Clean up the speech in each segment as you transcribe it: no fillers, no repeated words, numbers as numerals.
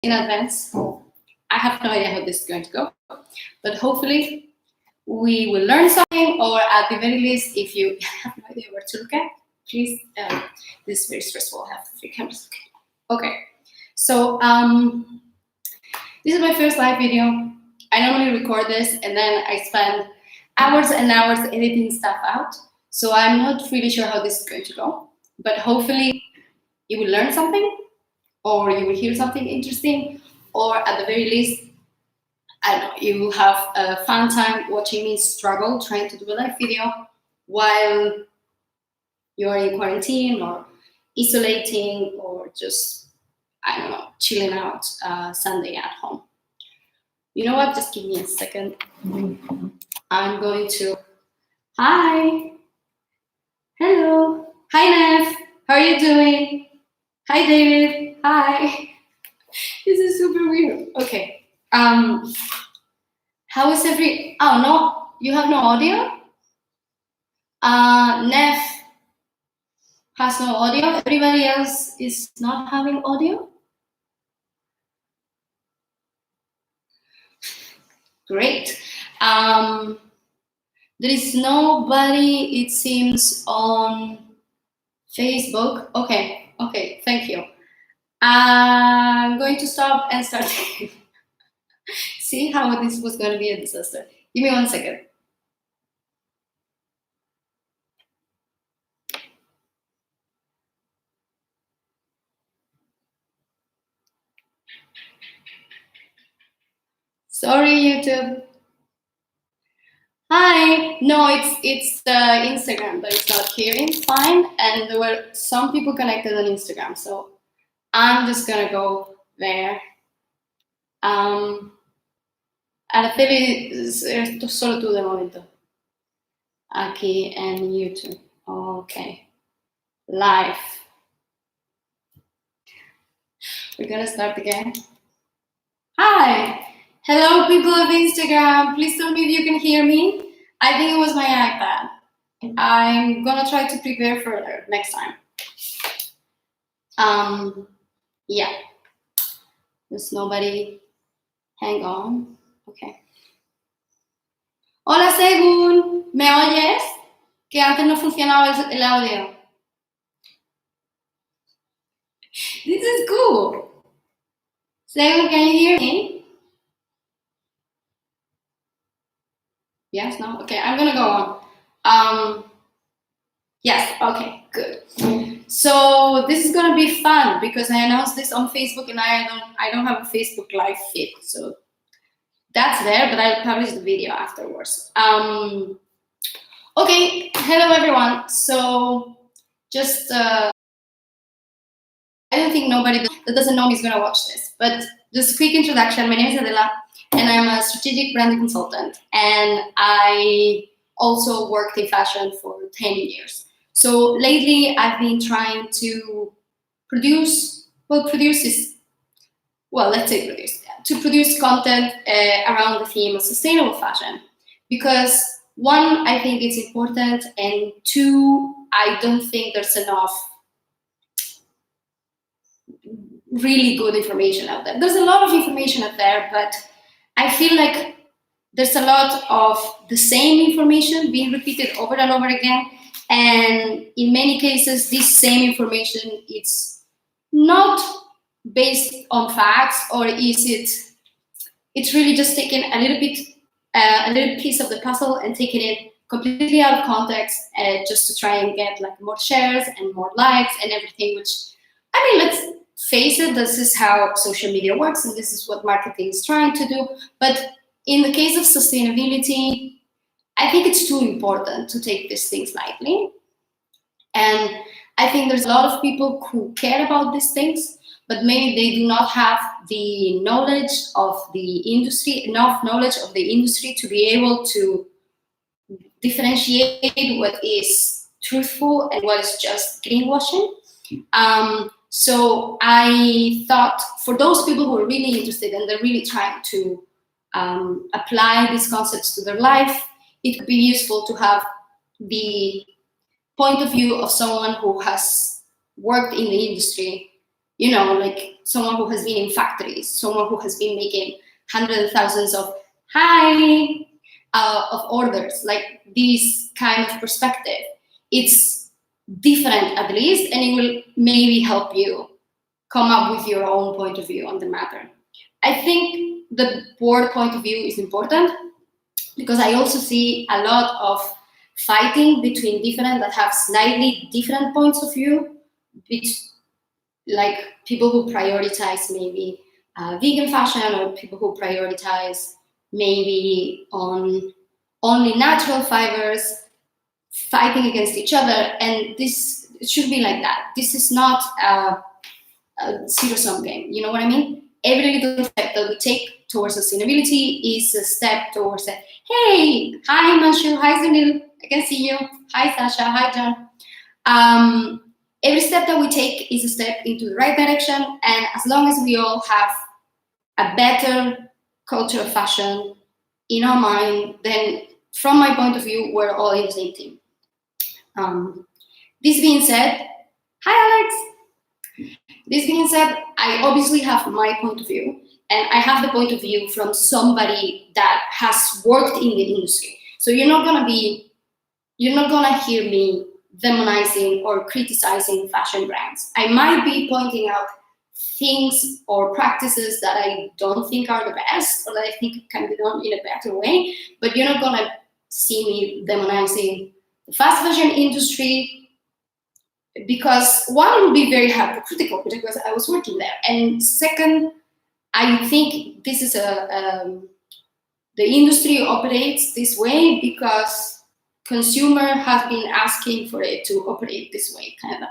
in advance. I have no idea how this is going to go, but hopefully we will learn something, or at the very least, if you have no idea where to look at, please, this is very stressful. I have 3 cameras. Okay, so this is my first live video. I normally record this and then I spend hours and hours editing stuff out. So I'm not really sure how this is going to go, but hopefully you will learn something, or you will hear something interesting, or at the very least, I don't know, you will have a fun time watching me struggle trying to do a live video while you're in quarantine or isolating, or just, I don't know, chilling out Sunday at home. You know what? Just give me a second. I'm going to. Hi. Hello. Hi, Nev. How are you doing? Hi, David. Hi. This is super weird. Okay. How is Oh no, you have no audio? Nev has no audio. Everybody else is not having audio? Great. There is nobody, it seems, on Facebook. Okay, thank you. I'm going to stop and start. See how this was going to be a disaster. Give me 1 second. Sorry, YouTube. Hi. No, it's Instagram, but it's not appearing. Fine. And there were some people connected on Instagram, so I'm just gonna go there. Araceli, esto solo tú de momento. Aquí en YouTube. Okay. Live. We're gonna start again. Hi. Hello, people of Instagram. Please tell me if you can hear me. I think it was my iPad. I'm gonna try to prepare further next time. Yeah. There's nobody. Hang on. Okay. Hola, Segun. ¿Me oyes? Que antes no funcionaba el audio. This is cool. Segun, can you hear me? Yes, no? Okay, I'm gonna go on. Yes, okay, good. So this is gonna be fun because I announced this on Facebook and I don't have a Facebook live feed. So that's there, but I'll publish the video afterwards. Okay, hello everyone. So just, I don't think nobody that doesn't know me is gonna watch this, but just a quick introduction. My name is Adela, and I'm a strategic branding consultant, and I also worked in fashion for 10 years. So lately I've been trying to produce content around the theme of sustainable fashion, because 1, I think it's important, and 2, I don't think there's enough really good information out there. There's a lot of information out there, but I feel like there's a lot of the same information being repeated over and over again. And in many cases, this same information, it's not based on facts, or it's really just taking a little piece of the puzzle and taking it completely out of context, just to try and get like more shares and more likes and everything, which, I mean, let's face it, this is how social media works, and this is what marketing is trying to do. But in the case of sustainability, I think it's too important to take these things lightly. And I think there's a lot of people who care about these things, but maybe they do not have the knowledge of the industry, enough knowledge of the industry to be able to differentiate what is truthful and what is just greenwashing. So I thought, for those people who are really interested and they're really trying to apply these concepts to their life, it could be useful to have the point of view of someone who has worked in the industry you know, like someone who has been in factories, someone who has been making hundreds of thousands of of orders, like this kind of perspective. It's different at least, and it will maybe help you come up with your own point of view on the matter. I think the board point of view is important because I also see a lot of fighting between different that have slightly different points of view, which like people who prioritize maybe vegan fashion, or people who prioritize maybe on only natural fibers, fighting against each other. And this, it should be like that. This is not a zero-sum game. You know what I mean? Every little step that we take towards sustainability is a step towards a, hey, hi Manshu, hi Sunil, I can see you. Hi Sasha, hi John. Every step that we take is a step into the right direction, and as long as we all have a better culture of fashion in our mind, then from my point of view, we're all in the same team. This being said, hi Alex. This being said, I obviously have my point of view, and I have the point of view from somebody that has worked in the industry. So you're not gonna hear me demonizing or criticizing fashion brands. I might be pointing out things or practices that I don't think are the best, or that I think can be done in a better way, but you're not gonna see me demonizing the fast fashion industry, because one, it would be very hypocritical because I was working there, and second, I think this is the industry operates this way because consumer has been asking for it to operate this way, kind of.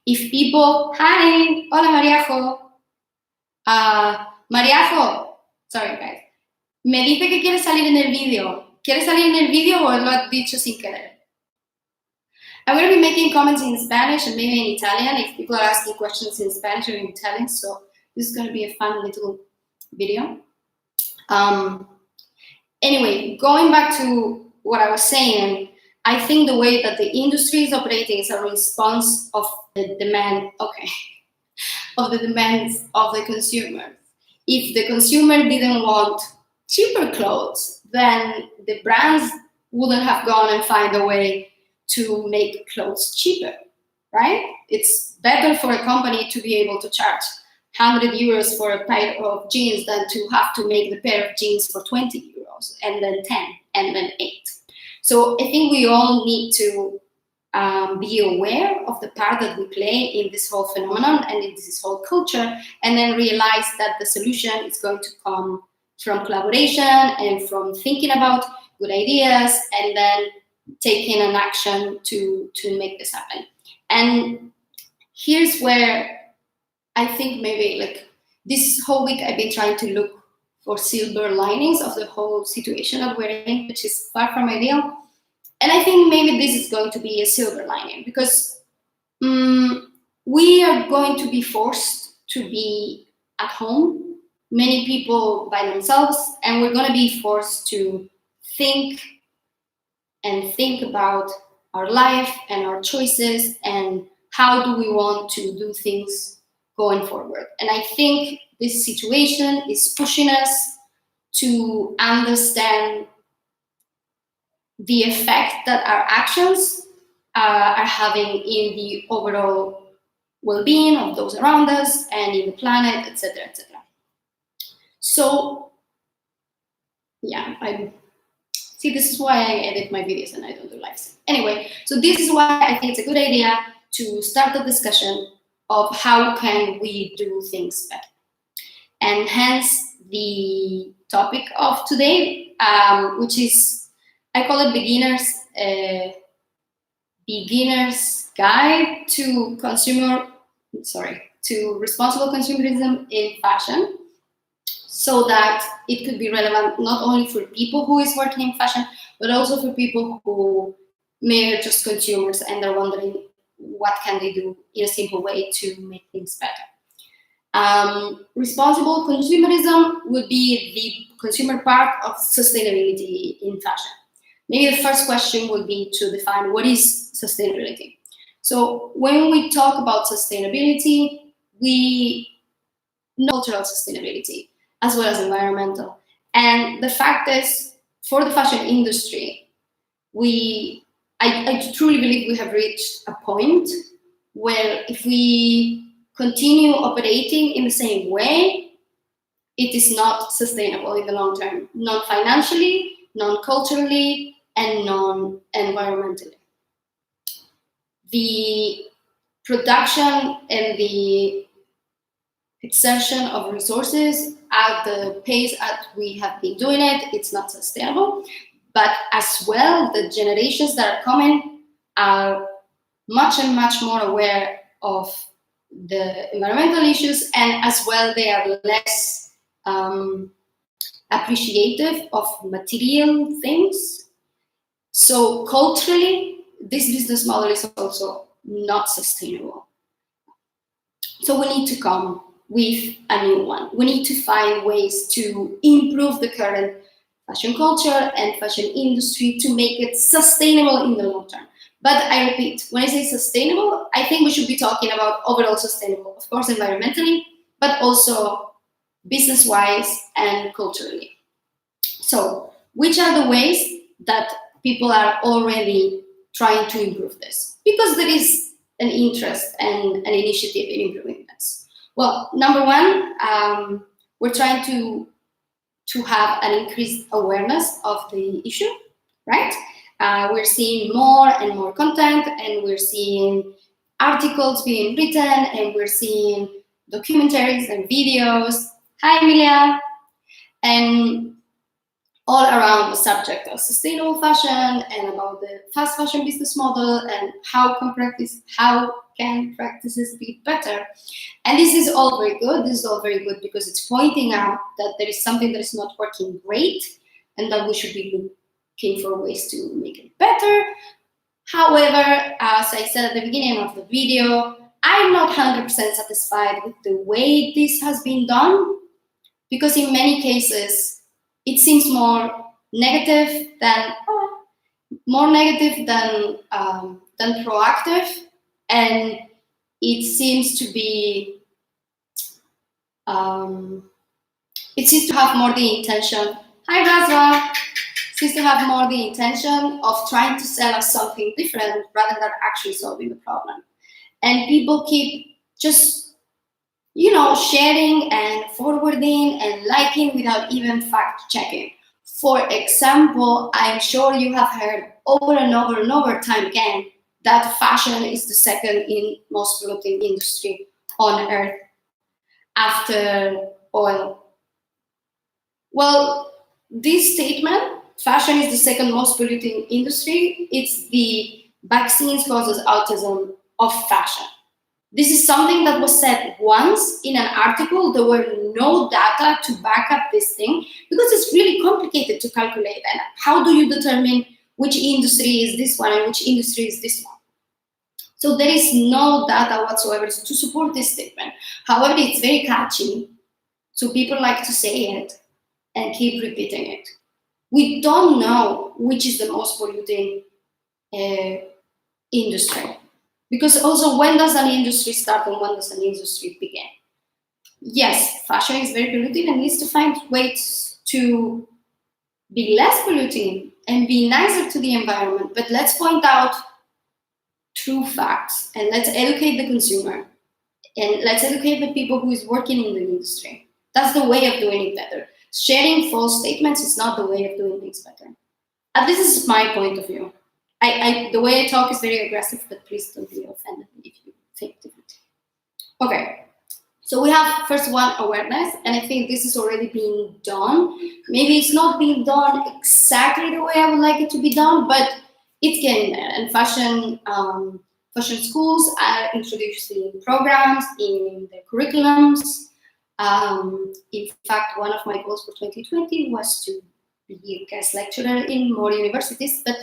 If people, hi, hola Mariajo, Mariajo, sorry guys, me dice que quiere salir en el vídeo. ¿Quieres salir en el vídeo o lo has dicho sin querer? I'm going to be making comments in Spanish and maybe in Italian if people are asking questions in Spanish or in Italian, so this is going to be a fun little video. Anyway, going back to what I was saying, I think the way that the industry is operating is a response of the demand, of the demands of the consumer. If the consumer didn't want cheaper clothes, then the brands wouldn't have gone and find a way to make clothes cheaper, right? It's better for a company to be able to charge 100 euros for a pair of jeans than to have to make the pair of jeans for 20 euros and then 10 and then 8. So I think we all need to be aware of the part that we play in this whole phenomenon and in this whole culture, and then realize that the solution is going to come from collaboration and from thinking about good ideas and then taking an action to make this happen. And here's where I think maybe like this whole week I've been trying to look for silver linings of the whole situation that we're in, which is far from ideal. And I think maybe this is going to be a silver lining because we are going to be forced to be at home, many people by themselves, and we're going to be forced to think about our life and our choices and how do we want to do things going forward. And I think this situation is pushing us to understand the effect that our actions are having in the overall well-being of those around us and in the planet, etc., etc. So, yeah, see, this is why I edit my videos and I don't do lives. Anyway, so this is why I think it's a good idea to start a discussion of how can we do things better. And hence the topic of today, which is, I call it beginner's guide to responsible consumerism in fashion, so that it could be relevant not only for people who is working in fashion, but also for people who may are just consumers and they're wondering what can they do in a simple way to make things better. Responsible consumerism would be the consumer part of sustainability in fashion. Maybe the first question would be to define what is sustainability. So when we talk about sustainability, we know cultural sustainability as well as environmental. And the fact is, for the fashion industry, I truly believe we have reached a point where if we continue operating in the same way, it is not sustainable in the long term, non-financially, non-culturally, and non-environmentally. The production and the exertion of resources at the pace at we have been doing it, it's not sustainable. But as well, the generations that are coming are much and much more aware of the environmental issues, and as well they are less appreciative of material things. So culturally, this business model is also not sustainable. So we need to come with a new one. We need to find ways to improve the current fashion culture and fashion industry to make it sustainable in the long term. But I repeat, when I say sustainable, I think we should be talking about overall sustainable, of course, environmentally, but also business-wise and culturally. So, which are the ways that people are already trying to improve this? Because there is an interest and an initiative in improving this. Well, number one, we're trying to have an increased awareness of the issue, right? We're seeing more and more content, and we're seeing articles being written, and we're seeing documentaries and videos. Hi, Emilia. And all around the subject of sustainable fashion and about the fast fashion business model and how can practices be better. And this is all very good. This is all very good because it's pointing out that there is something that is not working great and that we should be looking for ways to make it better. However, as I said at the beginning of the video, I'm not 100% satisfied with the way this has been done, because in many cases, it seems more negative than proactive, and it seems to be it seems to have more the intention. Hi, Razva. Seems to have more the intention of trying to sell us something different rather than actually solving the problem. And people keep just sharing and forwarding and liking without even fact checking. For example, I'm sure you have heard over and over and over time again that fashion is the second most polluting industry on earth after oil. Well, this statement, fashion is the second most polluting industry, it's the vaccines causes autism of fashion. This is something that was said once in an article. There were no data to back up this thing because it's really complicated to calculate. And how do you determine which industry is this one and which industry is this one? So there is no data whatsoever to support this statement. However, it's very catchy, so people like to say it and keep repeating it. We don't know which is the most polluting industry. Because also, when does an industry start and when does an industry begin? Yes, fashion is very polluting and needs to find ways to be less polluting and be nicer to the environment. But let's point out true facts and let's educate the consumer and let's educate the people who is working in the industry. That's the way of doing it better. Sharing false statements is not the way of doing things better. At least this is my point of view. The way I talk is very aggressive, but please don't be offended if you think differently. Okay, so we have first one, awareness, and I think this is already being done. Maybe it's not being done exactly the way I would like it to be done, but it's getting there. And fashion schools are introducing programs in their curriculums. In fact, one of my goals for 2020 was to be a guest lecturer in more universities, but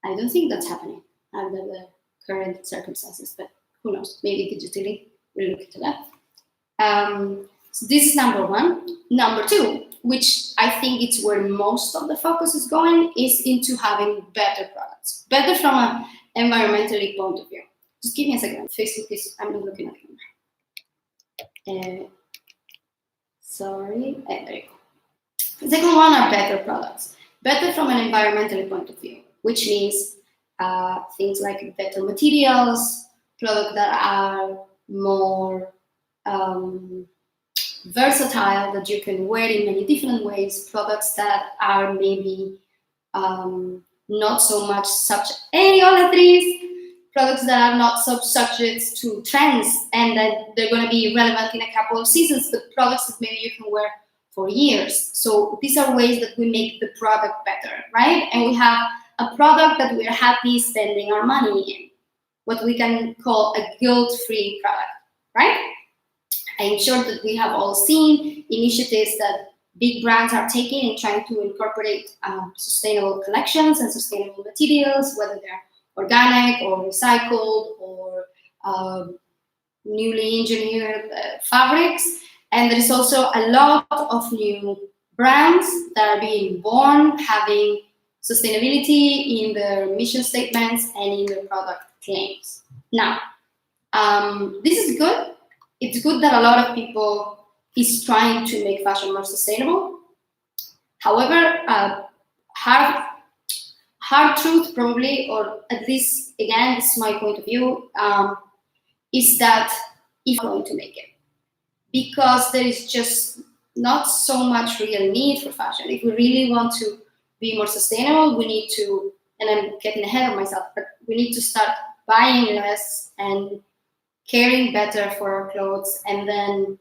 I don't think that's happening under the current circumstances, but who knows? Maybe digitally we'll look into that. So this is number one. Number two, which I think it's where most of the focus is going, is into having better products, better from an environmentally point of view. Just give me a second. Facebook is, I'm not looking at the camera. Sorry, there you go. The second one are better products. Better from an environmental point of view, which means things like better materials, products that are more versatile, that you can wear in many different ways, products that are maybe not so much subject, hey, hola, Tris! Products that are not so subject to trends and that they're going to be relevant in a couple of seasons, but products that maybe you can wear for years. So these are ways that we make the product better, right? And we have a product that we're happy spending our money in, what we can call a guilt-free product, right? I'm sure that we have all seen initiatives that big brands are taking in trying to incorporate sustainable collections and sustainable materials, whether they're organic or recycled or newly engineered fabrics. And there is also a lot of new brands that are being born, having sustainability in their mission statements and in their product claims. Now, this is good. It's good that a lot of people is trying to make fashion more sustainable. However, hard truth probably, or at least again, this is my point of view, is that if we're going to make it, because there is just not so much real need for fashion. If we really want to be more sustainable, we need to, and I'm getting ahead of myself, but we need to start buying less and caring better for our clothes, and then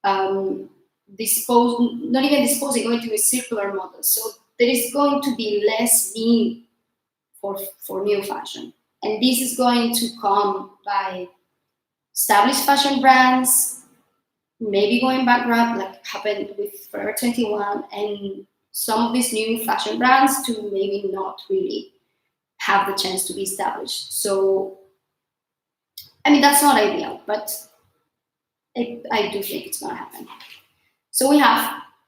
not even disposing, going to a circular model. So there is going to be less need for new fashion. And this is going to come by established fashion brands, maybe going bankrupt, like happened with Forever 21, and some of these new fashion brands to maybe not really have the chance to be established. So, I mean, that's not ideal, but I do think it's going to happen. So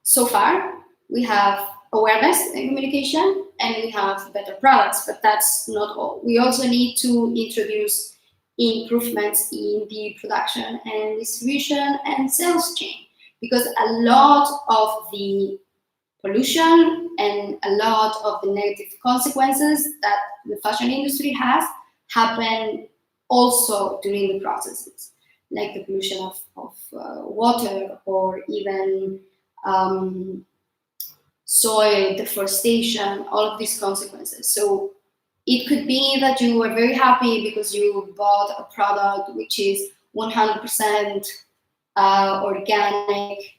so far, we have awareness and communication, and we have better products, but that's not all. We also need to introduce improvements in the production and distribution and sales chain, because a lot of the pollution and a lot of the negative consequences that the fashion industry has happen also during the processes, like the pollution of water, or even soil deforestation, all of these consequences. So it could be that you are very happy because you bought a product which is 100% organic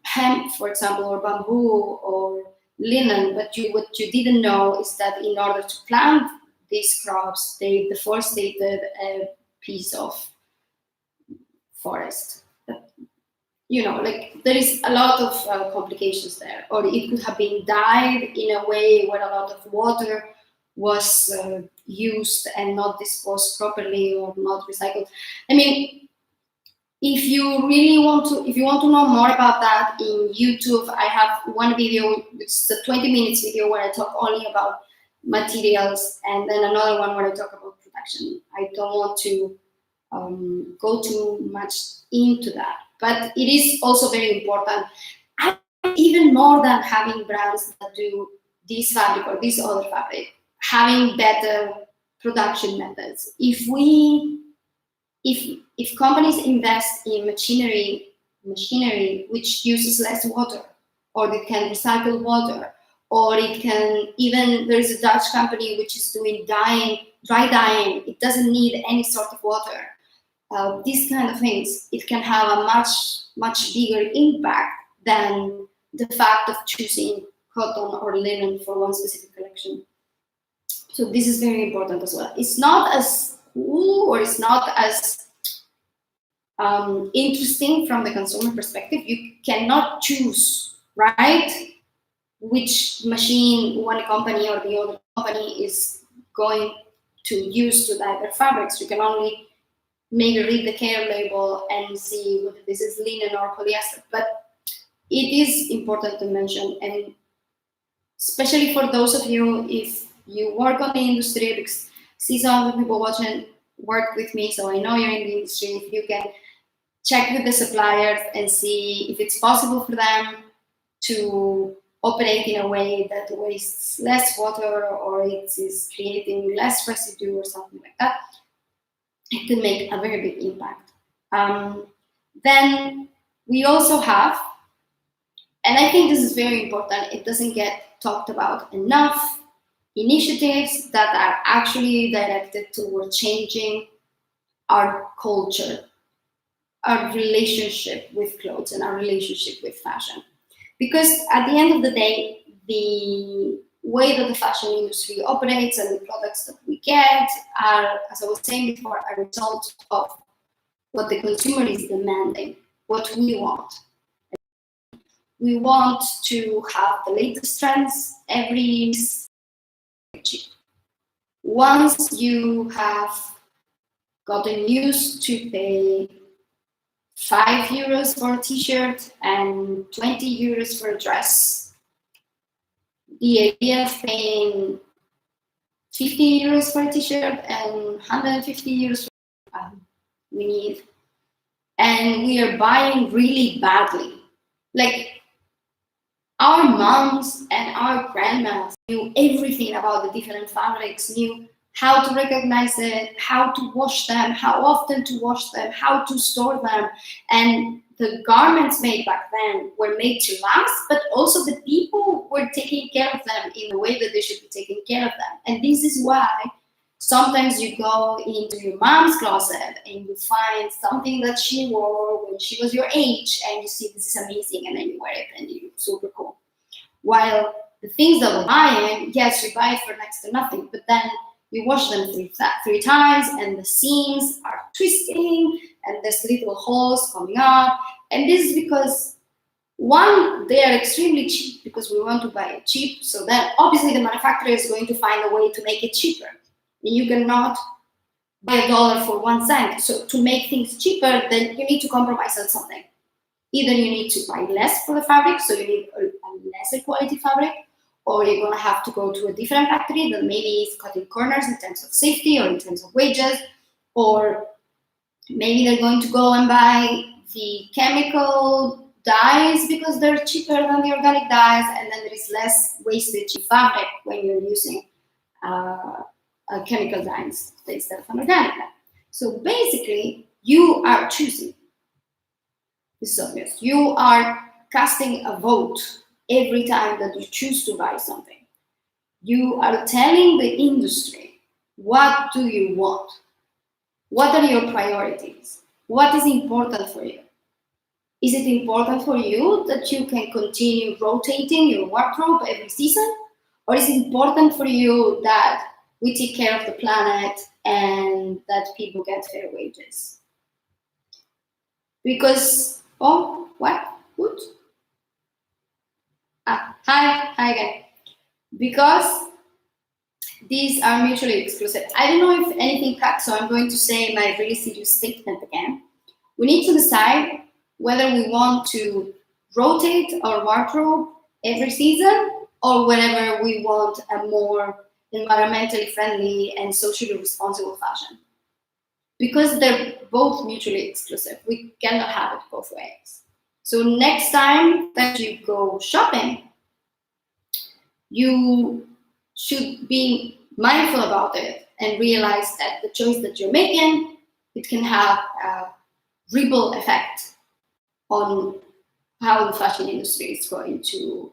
hemp, for example, or bamboo or linen, but what you didn't know is that in order to plant these crops, they deforested a piece of forest. You know, like there is a lot of complications there. Or it could have been dyed in a way where a lot of water was used and not disposed properly or not recycled. I mean, if you want to know more about that, in YouTube, I have one video, it's a 20 minutes video where I talk only about materials, and then another one where I talk about production. I don't want to go too much into that, but it is also very important. Even more than having brands that do this fabric or this other fabric, having better production methods. If companies invest in machinery which uses less water, or it can recycle water, or it can even, there is a Dutch company which is doing dye dyeing, it doesn't need any sort of water. These kind of things, it can have a much bigger impact than the fact of choosing cotton or linen for one specific collection. So this is very important as well. It's not as cool, or it's not as interesting from the consumer perspective. You cannot choose, right, which machine one company or the other company is going to use to dye their fabrics. You can only maybe read the care label and see whether this is linen or polyester. But it is important to mention, and especially for those of you, if you work on the industry, because see some of the people watching work with me, so I know you're in the industry. If you can check with the suppliers and see if it's possible for them to operate in a way that wastes less water or it is creating less residue or something like that. It can make a very big impact. Then we also have, and I think this is very important, it doesn't get talked about enough, initiatives that are actually directed toward changing our culture, our relationship with clothes and our relationship with fashion. Because at the end of the day, the way that the fashion industry operates and the products that we get are, as I was saying before, a result of what the consumer is demanding, what we want. We want to have the latest trends every cheap. Once you have gotten used to pay €5 for a t-shirt and €20 for a dress, the idea of paying €50 for a t-shirt and €150 for we need, and we are buying really badly. Like, our moms and our grandmas knew everything about the different fabrics, knew how to recognize it, how to wash them, how often to wash them, how to store them. And the garments made back then were made to last, but also the people were taking care of them in the way that they should be taking care of them. And this is why sometimes you go into your mom's closet and you find something that she wore when she was your age, and you see this is amazing, and then you wear it and you look super cool. While the things that we're buying, yes, we buy it for next to nothing, but then you wash them three times and the seams are twisting and there's little holes coming up. And this is because, one, they are extremely cheap because we want to buy it cheap. So then obviously the manufacturer is going to find a way to make it cheaper. And you cannot buy $1 for 1 cent. So to make things cheaper, then you need to compromise on something. Either you need to buy less for the fabric, so you need a lesser quality fabric, or you're going to have to go to a different factory that maybe is cutting corners in terms of safety or in terms of wages, or maybe they're going to go and buy the chemical dyes because they're cheaper than the organic dyes, and then there is less wastage in fabric when you're using chemical dyes instead of an organic dye. So basically, you are choosing. It's obvious. You are casting a vote every time that you choose to buy something. You are telling the industry, what do you want? What are your priorities? What is important for you? Is it important for you that you can continue rotating your wardrobe every season? Or is it important for you that we take care of the planet and that people get fair wages? Because, oh, what? Good. Hi again. Because these are mutually exclusive. I don't know if anything cut, so I'm going to say my really serious statement again. We need to decide whether we want to rotate our wardrobe every season or whenever we want a more environmentally friendly and socially responsible fashion. Because they're both mutually exclusive. We cannot have it both ways. So next time that you go shopping, you should be mindful about it and realize that the choice that you're making, it can have a ripple effect on how the fashion industry is going to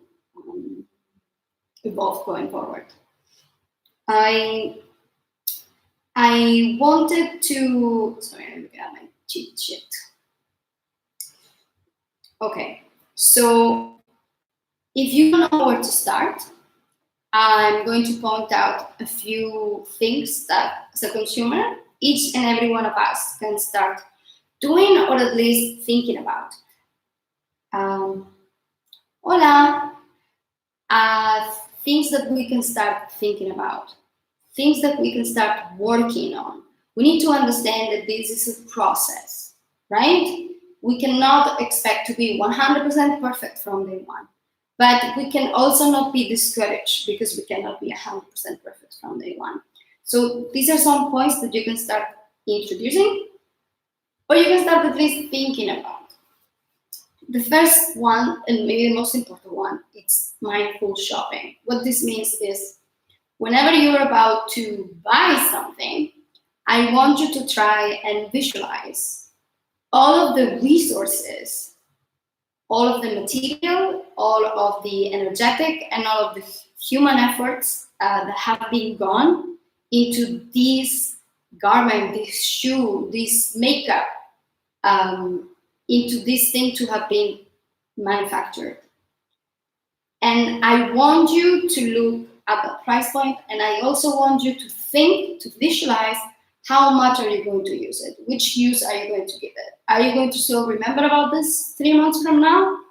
evolve going forward. I wanted to, sorry, I'm looking at my cheat sheet. Okay, so if you don't know where to start, I'm going to point out a few things that, as a consumer, each and every one of us can start doing or at least thinking about. Things that we can start thinking about, things that we can start working on. We need to understand that this is a process, right? We cannot expect to be 100% perfect from day one. But we can also not be discouraged because we cannot be 100% perfect from day one. So these are some points that you can start introducing. or you can start at least thinking about. The first one, and maybe the most important one, it's mindful shopping. What this means is whenever you're about to buy something, I want you to try and visualize all of the resources, all of the material, all of the energetic, and all of the human efforts that have been gone into this garment, this shoe, this makeup, into this thing to have been manufactured. And I want you to look at the price point, and I also want you to think, to visualize how much are you going to use it? Which use are you going to give it? Are you going to still remember about this 3 months from now?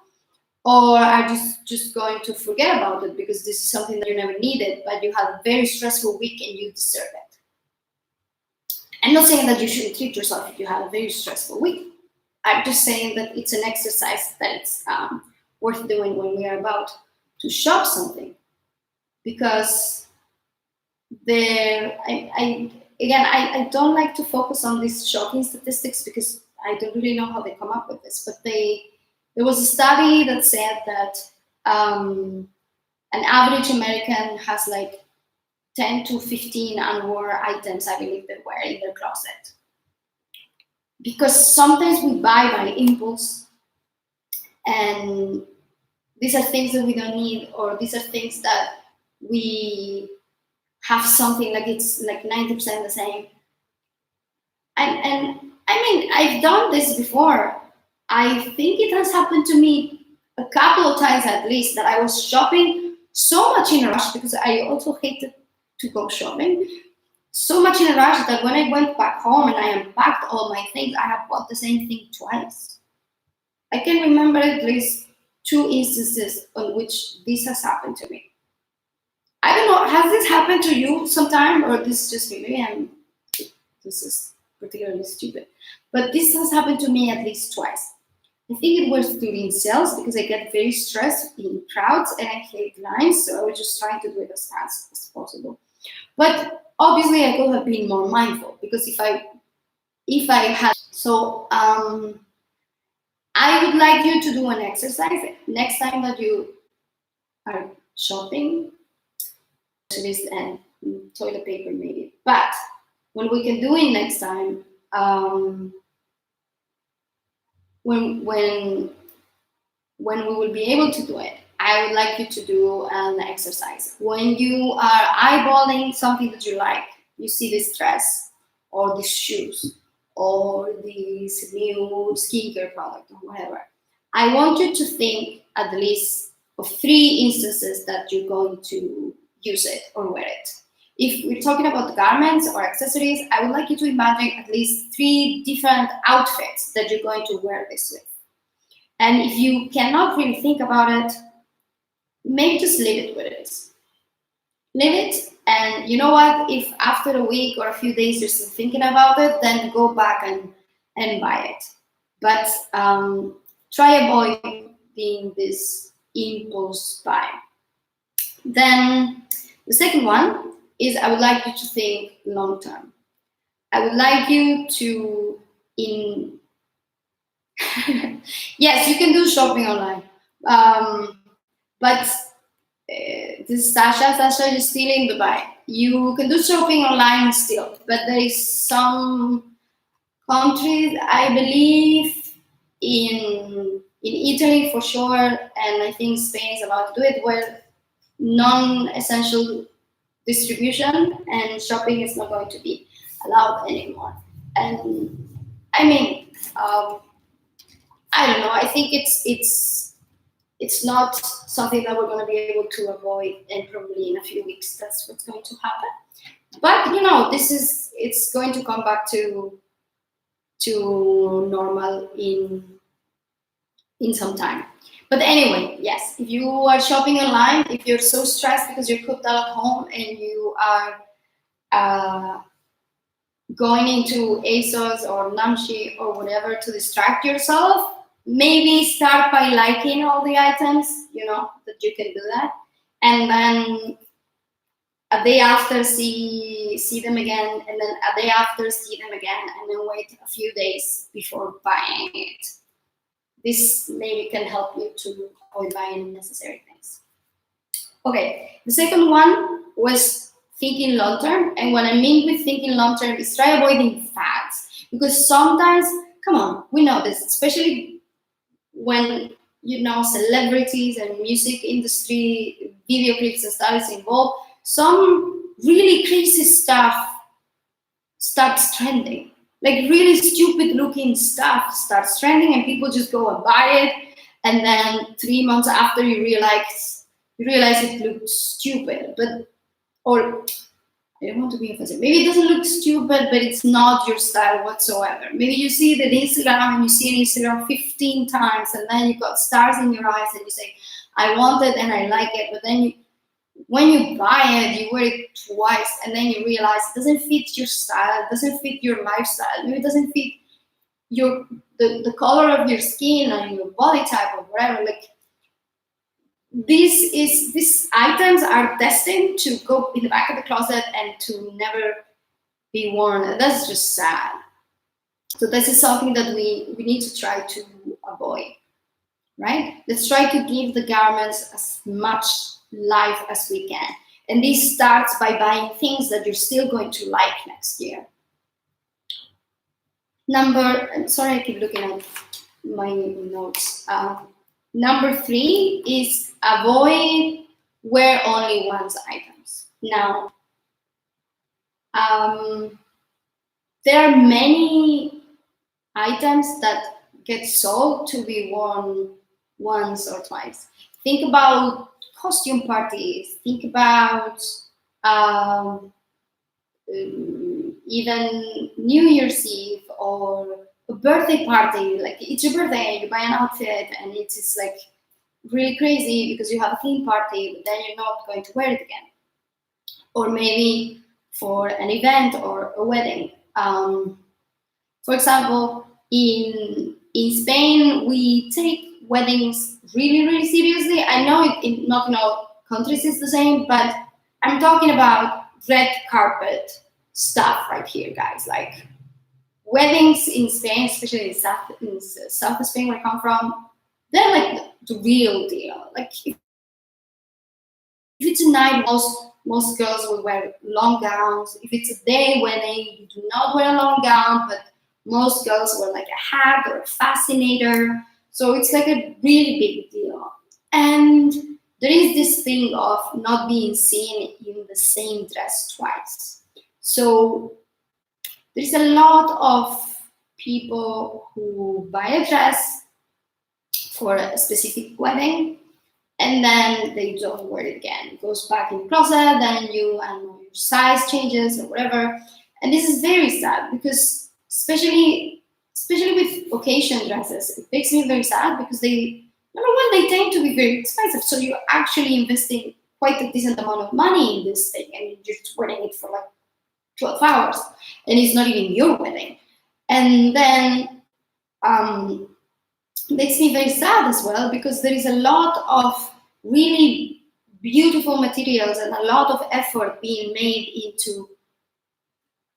Or are you just going to forget about it because this is something that you never needed, but you had a very stressful week and you deserve it? I'm not saying that you shouldn't treat yourself if you had a very stressful week. I'm just saying that it's an exercise that it's worth doing when we are about to shop something, because I don't like to focus on these shopping statistics because I don't really know how they come up with this, but there was a study that said that an average American has like 10 to 15 unworn items, I believe they wear in their closet. Because sometimes we buy by impulse, and these are things that we don't need, or these are things that we have something like it's like 90% the same. And I mean, I've done this before. I think it has happened to me a couple of times at least, that I was shopping so much in a rush, because I also hated to go shopping, so much in a rush that when I went back home and I unpacked all my things, I have bought the same thing twice. I can remember at least 2 instances on which this has happened to me. I don't know, has this happened to you sometime, or this is just me? Maybe this is particularly stupid, but this has happened to me at least twice. I think it was during sales, because I get very stressed in crowds and I hate lines, so I was just trying to do it as fast as possible. But obviously, I could have been more mindful, because if I had I would like you to do an exercise next time that you are shopping. And toilet paper maybe, but when we can do it next time, when we will be able to do it, I would like you to do an exercise. When you are eyeballing something that you like, you see this dress or these shoes or this new skincare product or whatever, I want you to think at least of 3 instances that you're going to use it or wear it. If we're talking about garments or accessories, I would like you to imagine at least 3 different outfits that you're going to wear this with. And if you cannot really think about it, maybe just leave it where it is. Leave it, and you know what? If after a week or a few days you're still thinking about it, then go back and buy it. But try avoid being this impulse buy. Then the second one is, I would like you to think long term. I would like you to yes, you can do shopping online, but this is Sasha. Sasha, you're still in Dubai. You can do shopping online still, but there is some countries, I believe in Italy for sure, and I think Spain is about to do it, where non-essential distribution and shopping is not going to be allowed anymore. And I mean, I don't know. I think it's not something that we're going to be able to avoid, and probably in a few weeks that's what's going to happen. But you know, it's going to come back to normal in some time. But anyway, yes, if you are shopping online, if you're so stressed because you're cooked out at home and you are going into ASOS or Namshi or whatever to distract yourself, maybe start by liking all the items, you know, that you can do that. And then a day after see them again, and then a day after see them again, and then wait a few days before buying it. This maybe can help you to avoid buying unnecessary things. Okay, the second one was thinking long term, and what I mean with thinking long term is try avoiding fads, because sometimes, come on, we know this, especially when celebrities and music industry, video clips and stuff is involved. Some really crazy stuff starts trending, like really stupid looking stuff starts trending, and people just go and buy it, and then 3 months after you realize it looked stupid, or I don't want to be offensive. Maybe it doesn't look stupid, but it's not your style whatsoever. Maybe you see that Instagram and you see an Instagram 15 times, and then you got stars in your eyes and you say, I want it and I like it. But then when you buy it, you wear it twice, and then you realize it doesn't fit your style, it doesn't fit your lifestyle, maybe it doesn't fit the color of your skin and your body type or whatever. Like, these items are destined to go in the back of the closet and to never be worn. And that's just sad. So this is something that we need to try to avoid, right? Let's try to give the garments as much life as we can. And this starts by buying things that you're still going to like next year. Sorry, I keep looking at my notes. Number 3 is avoid wear only once items. Now, there are many items that get sold to be worn once or twice. Think about costume parties. Think about even New Year's Eve or a birthday party. Like, it's your birthday, you buy an outfit, and it's like really crazy because you have a theme party, but then you're not going to wear it again. Or maybe for an event or a wedding. For example, in Spain, we take weddings really, really seriously. I know not in all countries it's the same, but I'm talking about red carpet stuff right here, guys. Like, weddings in Spain, especially in south of Spain where I come from, they're like the real deal. Like, if it's a night, most girls will wear long gowns. If it's a day wedding, you do not wear a long gown, but most girls wear like a hat or a fascinator. So it's like a really big deal. And there is this thing of not being seen in the same dress twice. So there's a lot of people who buy a dress for a specific wedding, and then they don't wear it again. It goes back in the closet, then your size changes or whatever. And this is very sad because especially with occasion dresses, it makes me very sad because number one, they tend to be very expensive. So you're actually investing quite a decent amount of money in this thing, and you're just wearing it for like 12 hours, and it's not even your wedding. And then makes me very sad as well because there is a lot of really beautiful materials and a lot of effort being made into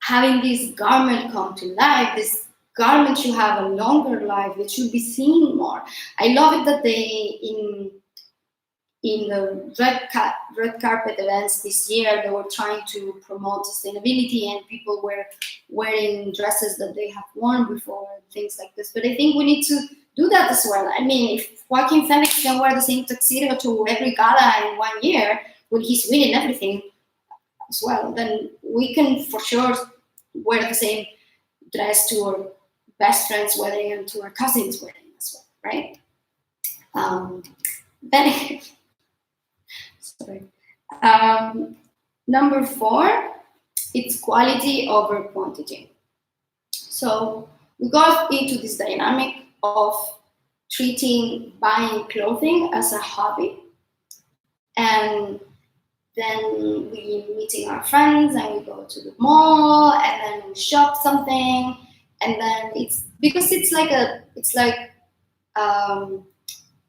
having this garment come to life. This garment should have a longer life. It should be seen more. I love it that in the red carpet events this year, they were trying to promote sustainability, and people were wearing dresses that they have worn before and things like this. But I think we need to do that as well. I mean, if Joaquin Phoenix can wear the same tuxedo to every gala in 1 year when he's winning everything as well, then we can for sure wear the same dress to our best friend's wedding and to our cousin's wedding as well, right? Then sorry. Number 4, it's quality over quantity. So we got into this dynamic of treating buying clothing as a hobby, and then we meeting our friends and we go to the mall and then we shop something, and then it's like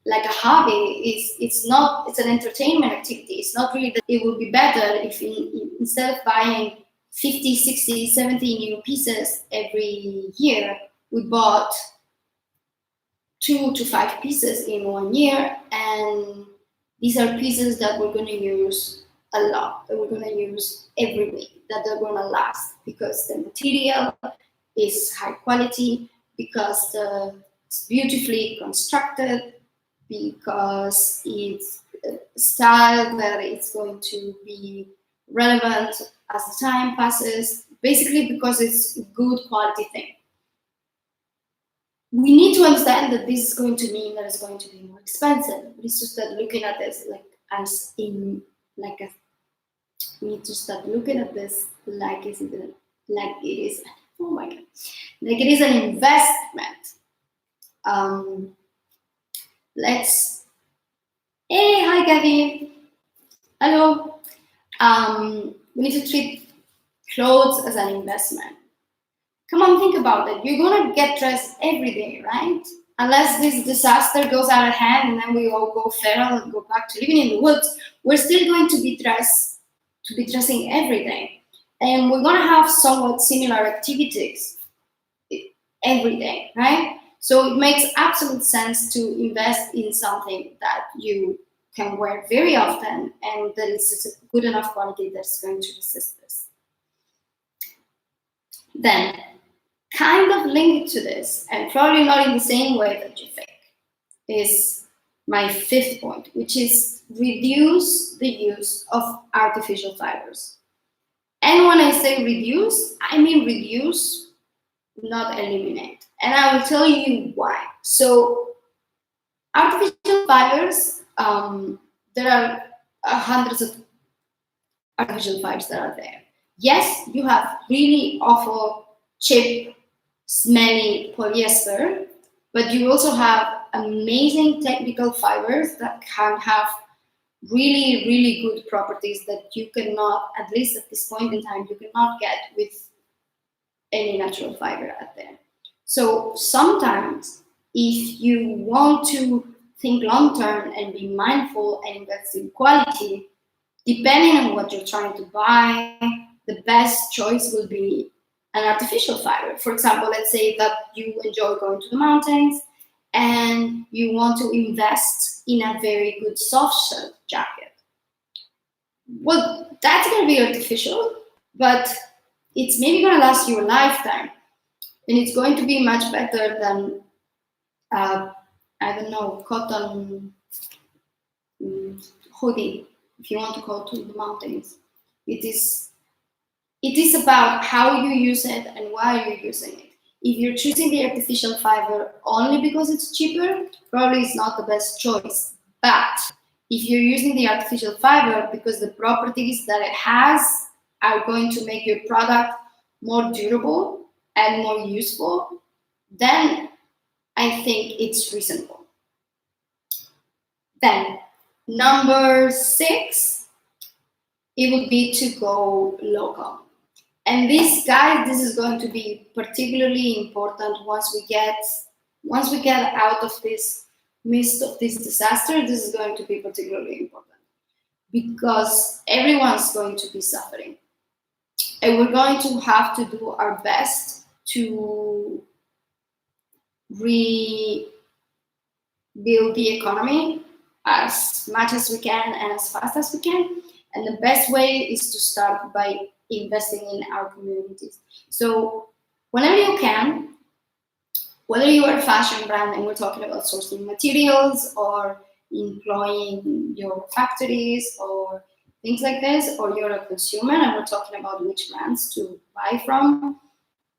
like a hobby. It's not, it's an entertainment activity. It's not really that. It would be better if instead of buying 50, 60, 70 new pieces every year, we bought 2 to 5 pieces in 1 year, and these are pieces that we're going to use a lot, that we're going to use every week, that they're going to last because the material is high quality, because it's beautifully constructed, because it's a style that it's going to be relevant as the time passes, basically because it's a good quality thing. We need to understand that this is going to mean that it's going to be more expensive. We need to start looking at this we need to start looking at this like it is, oh my god, like it is an investment. Hey, hi Gabby, hello. We need to treat clothes as an investment. Come on, think about it. You're gonna get dressed every day, right? Unless this disaster goes out of hand and then we all go feral and go back to living in the woods, we're still going to be dressing every day. And we're gonna have somewhat similar activities every day, right? So it makes absolute sense to invest in something that you can wear very often and that is good enough quality that's going to resist this. Then, kind of linked to this, and probably not in the same way that you think, is my 5th point, which is reduce the use of artificial fibers. And when I say reduce, I mean reduce, not eliminate. And I will tell you why. So, artificial fibers, there are hundreds of artificial fibers that are there. Yes, you have really awful, cheap, smelly polyester, but you also have amazing technical fibers that can have really, really good properties that you cannot, at least at this point in time, you cannot get with any natural fiber out there. So sometimes if you want to think long term and be mindful and invest in quality, depending on what you're trying to buy, the best choice will be an artificial fiber. For example, let's say that you enjoy going to the mountains and you want to invest in a very good soft shell jacket. Well, that's going to be artificial, but it's maybe going to last you a lifetime. And it's going to be much better than, I don't know, cotton hoodie, if you want to go to the mountains. It is about how you use it and why you're using it. If you're choosing the artificial fiber only because it's cheaper, probably it's not the best choice. But if you're using the artificial fiber because the properties that it has are going to make your product more durable and more useful, then I think it's reasonable. Then, number 6, it would be to go local. And this is going to be particularly important once we get out of this midst of this disaster. This is going to be particularly important because everyone's going to be suffering, and we're going to have to do our best to rebuild the economy as much as we can and as fast as we can. And the best way is to start by investing in our communities. So whenever you can, whether you are a fashion brand and we're talking about sourcing materials or employing your factories or things like this, or you're a consumer and we're talking about which brands to buy from,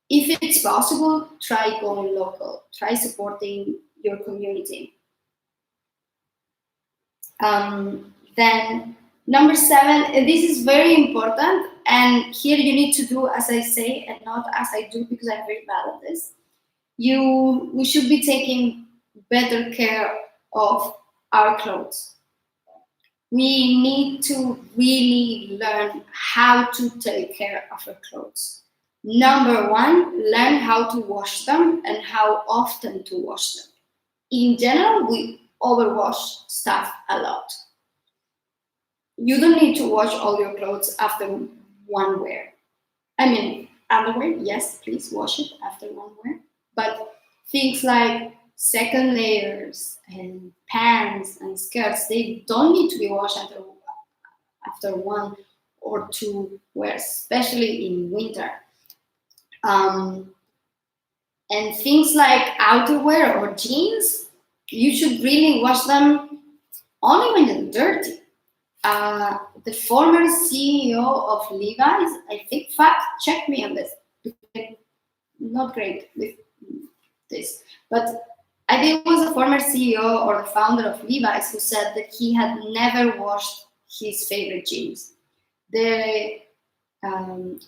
if it's possible, try going local, try supporting your community. Then number 7, and this is very important, and here you need to do as I say and not as I do because I'm very bad at this. We should be taking better care of our clothes. We need to really learn how to take care of our clothes. Number 1, learn how to wash them and how often to wash them. In general, we overwash stuff a lot. You don't need to wash all your clothes after one wear. I mean, underwear, yes, please wash it after one wear. But things like second layers and pants and skirts, they don't need to be washed after one or two wears, especially in winter. And things like outerwear or jeans, you should really wash them only when they're dirty. The former CEO of Levi's, I think, fact check me on this. Not great with this, but I think it was the former CEO or the founder of Levi's who said that he had never washed his favorite jeans. The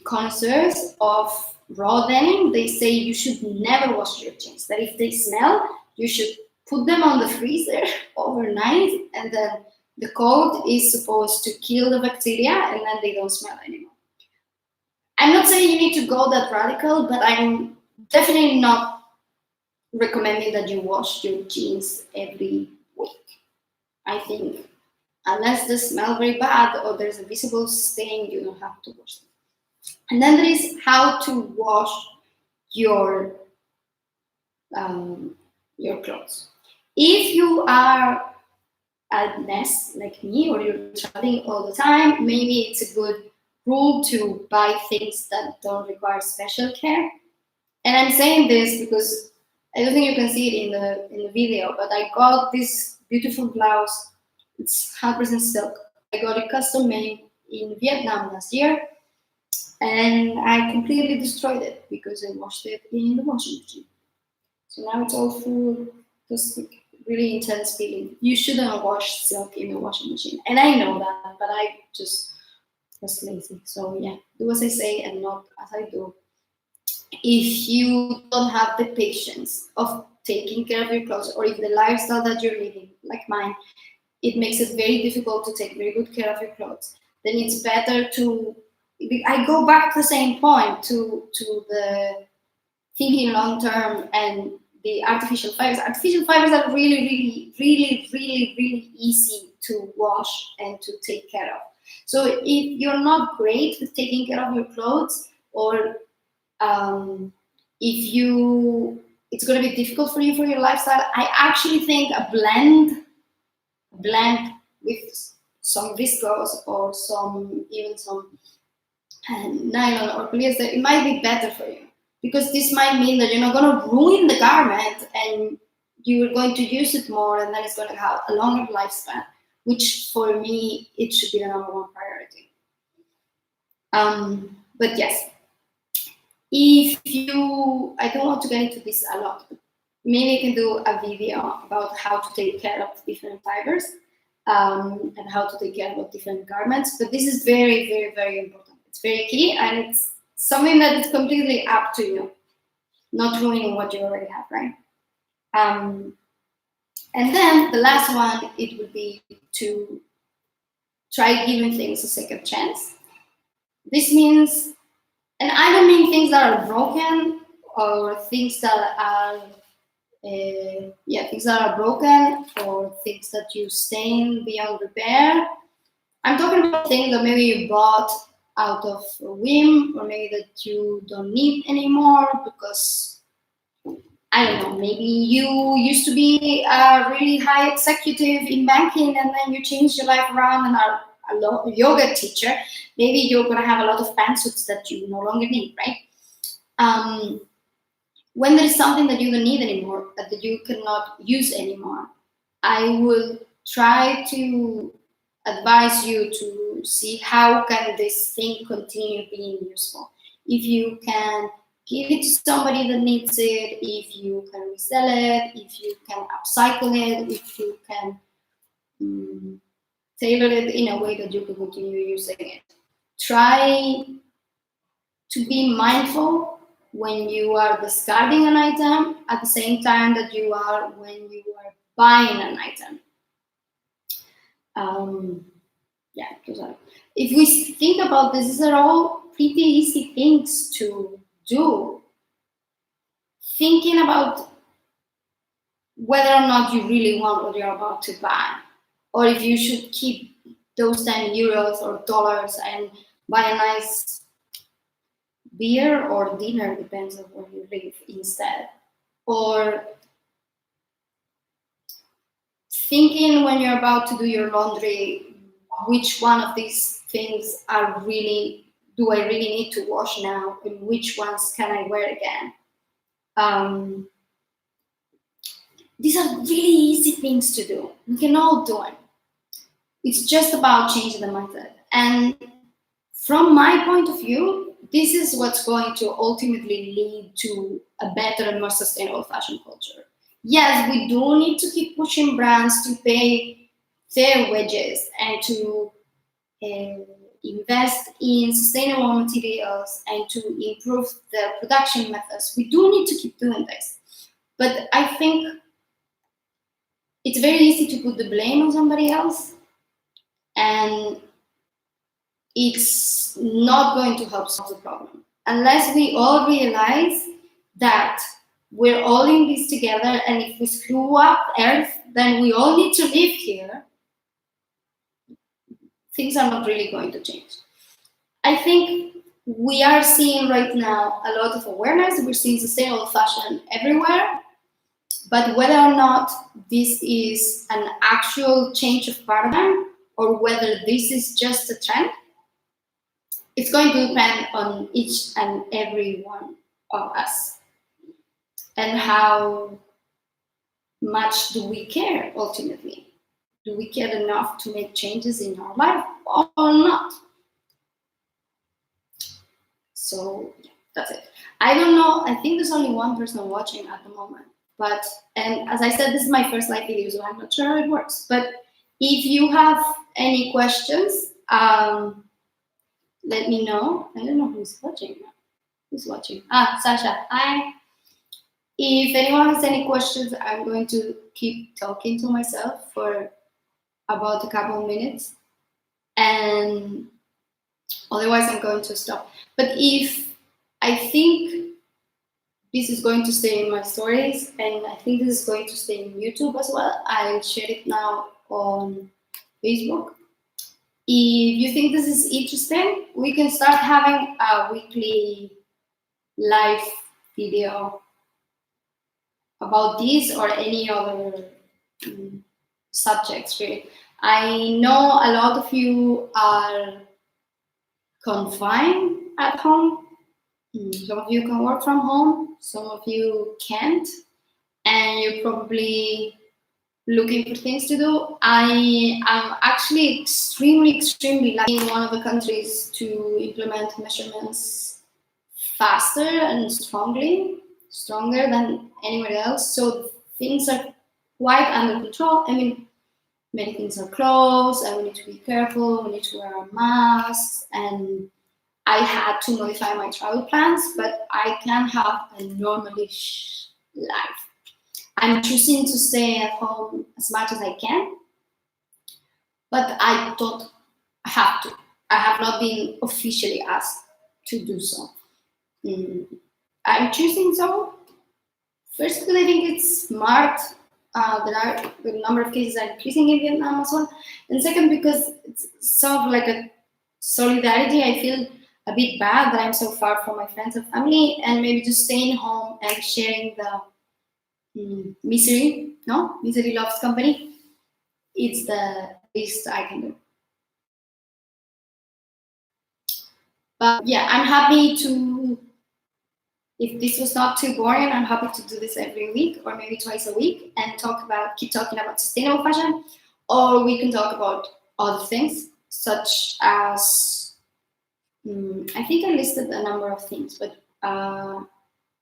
connoisseurs of raw denim, they say you should never wash your jeans. That if they smell, you should put them on the freezer overnight, and then the coat is supposed to kill the bacteria, and then they don't smell anymore. I'm not saying you need to go that radical, but I'm definitely not recommending that you wash your jeans every week. I think unless they smell very bad or there's a visible stain, you don't have to wash them. And then there is how to wash your clothes. If you are a nest like me, or you're traveling all the time, maybe it's a good rule to buy things that don't require special care. And I'm saying this because I don't think you can see it in the video, but I got this beautiful blouse. It's 100% silk. I got it custom made in Vietnam last year, and I completely destroyed it because I washed it in the washing machine. So now it's all full, just really intense feeling. You shouldn't wash silk in the washing machine, and I know that, but I just was lazy. So yeah, do as I say and not as I do. If you don't have the patience of taking care of your clothes, or if the lifestyle that you're living, like mine, it makes it very difficult to take very good care of your clothes, then it's better to, I go back to the same point, to the thinking long term and the artificial fibers. Artificial fibers are really easy to wash and to take care of. So if you're not great with taking care of your clothes, or if it's going to be difficult for you for your lifestyle, I actually think a blend with some viscose or even some nylon or polyester, it might be better for you, because this might mean that you're not going to ruin the garment and you're going to use it more, and then it's going to have a longer lifespan, which for me, it should be the number one priority. But yes, if you, I don't want to get into this a lot, but maybe I can do a video about how to take care of different fibers and how to take care of different garments. But this is very important. It's very key, and it's something that is completely up to you, not ruining what you already have, right? And then the last one, it would be to try giving things a second chance. This means, and I don't mean things that are broken or things that are, things that are broken or things that you stain beyond repair. I'm talking about things that maybe you bought out of a whim, or maybe that you don't need anymore because, I don't know, maybe you used to be a really high executive in banking and then you changed your life around and are a yoga teacher. Maybe you're going to have a lot of pantsuits that you no longer need, right? When there is something that you don't need anymore, that you cannot use anymore, I will try to advise you to see how can this thing continue being useful. If you can give it to somebody that needs it, if you can resell it, if you can upcycle it, if you can tailor it in a way that you can continue using it. Try to be mindful when you are discarding an item at the same time that you are when you are buying an item. Because if we think about this, these are all pretty easy things to do. Thinking about whether or not you really want what you're about to buy, or if you should keep those 10 euros or dollars and buy a nice beer or dinner, depends on where you live, instead. Or thinking when you're about to do your laundry, which one of these things do I really need to wash now, and which ones can I wear again? These are really easy things to do. We can all do it. It's just about changing the mindset. And from my point of view, this is what's going to ultimately lead to a better and more sustainable fashion culture. Yes, we do need to keep pushing brands to pay fair wages and to invest in sustainable materials and to improve the production methods. We do need to keep doing this. But I think it's very easy to put the blame on somebody else, and it's not going to help solve the problem unless we all realize that we're all in this together, and if we screw up Earth, then we all need to live here. Things are not really going to change. I think we are seeing right now a lot of awareness. We're seeing sustainable fashion everywhere, but whether or not this is an actual change of paradigm or whether this is just a trend, it's going to depend on each and every one of us and how much do we care ultimately. Do we care enough to make changes in our life or not? So yeah, that's it. I don't know. I think there's only one person watching at the moment. And as I said, this is my first live video, so I'm not sure how it works. But if you have any questions, let me know. I don't know who's watching now. Who's watching? Sasha. Hi. If anyone has any questions, I'm going to keep talking to myself for about a couple of minutes, and otherwise I'm going to stop. But if I think this is going to stay in my stories, and I think this is going to stay in YouTube as well, I'll share it now on Facebook. If you think this is interesting, we can start having a weekly live video about this or any other subjects, really. I know a lot of you are confined at home. Some of you can work from home, some of you can't, and you're probably looking for things to do. I am actually extremely lucky in one of the countries to implement measurements faster and stronger than anywhere else. So things are quite under control. I mean, many things are closed, and we need to be careful. We need to wear our masks, and I had to modify my travel plans, but I can have a normalish life. I'm choosing to stay at home as much as I can, but I don't have to. I have not been officially asked to do so. I'm choosing so. First, because I think it's smart. The number of cases are increasing in Vietnam as well. And second, because it's sort of like a solidarity. I feel a bit bad that I'm so far from my friends and family, and maybe just staying home and sharing the misery. No, misery loves company. It's the least I can do. But yeah, I'm happy to. If this was not too boring, I'm happy to do this every week or maybe twice a week and keep talking about sustainable fashion, or we can talk about other things such as I think I listed a number of things, but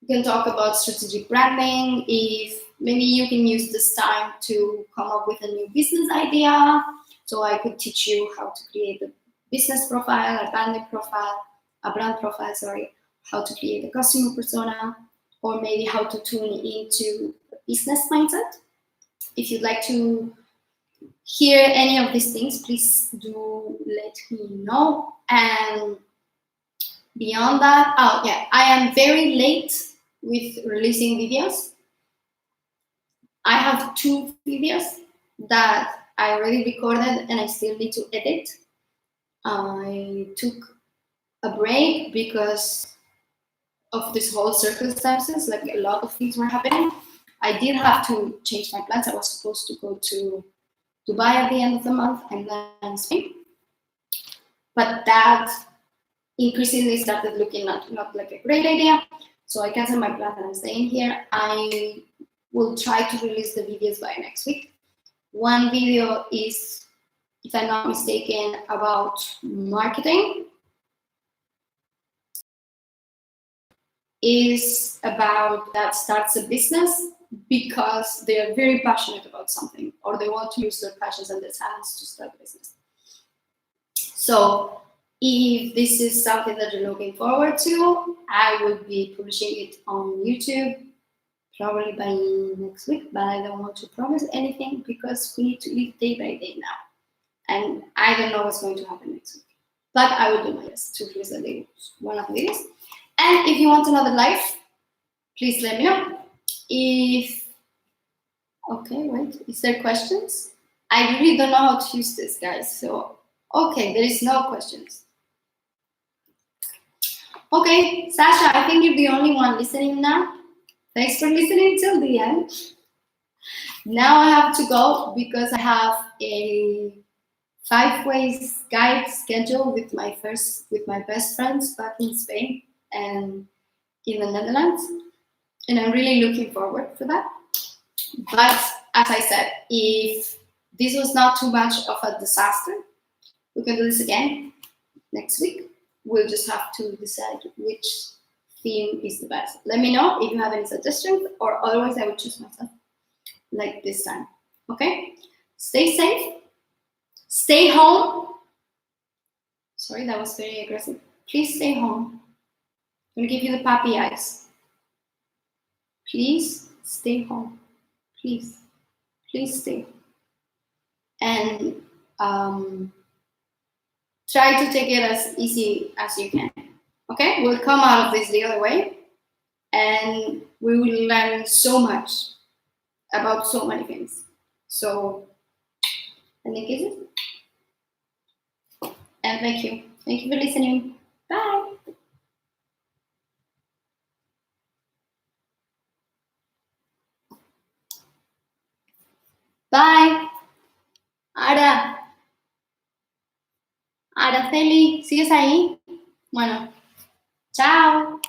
we can talk about strategic branding. If maybe you can use this time to come up with a new business idea, so I could teach you how to create a business profile, a brand profile, how to create a customer persona, or maybe how to tune into a business mindset. If you'd like to hear any of these things, please do let me know. And beyond that, I am very late with releasing videos. I have 2 videos that I already recorded and I still need to edit. I took a break because of this whole circumstances, like a lot of things were happening. I did have to change my plans. I was supposed to go to Dubai at the end of the month and then Spain. But that increasingly started looking not like a great idea. So I canceled my plan and I'm staying here. I will try to release the videos by next week. One video is, if I'm not mistaken, about marketing. Is about that starts a business because they are very passionate about something or they want to use their passions and their talents to start a business. So if this is something that you're looking forward to, I will be publishing it on YouTube probably by next week, but I don't want to promise anything because we need to live day by day now. And I don't know what's going to happen next week. But I will do my best to release one of the videos. And if you want another live, please let me know. Okay, wait, is there questions? I really don't know how to use this, guys. So, okay, there is no questions. Okay, Sasha, I think you're the only one listening now. Thanks for listening till the end. Now I have to go because I have a 5 ways guide scheduled with my best friends back in Spain and in the Netherlands, and I'm really looking forward for that. But as I said, if this was not too much of a disaster, we can do this again next week. We'll just have to decide which theme is the best. Let me know if you have any suggestions, or otherwise I will choose myself like this time. Okay? Stay safe. Stay home. Sorry, that was very aggressive. Please stay home. I'm gonna give you the puppy eyes. Please stay home. Please stay. And try to take it as easy as you can. Okay, we'll come out of this the other way, and we will learn so much about so many things. So, any kisses? And thank you. Thank you for listening. Bye. Bye. Araceli, ¿sigues ahí? Bueno, chao.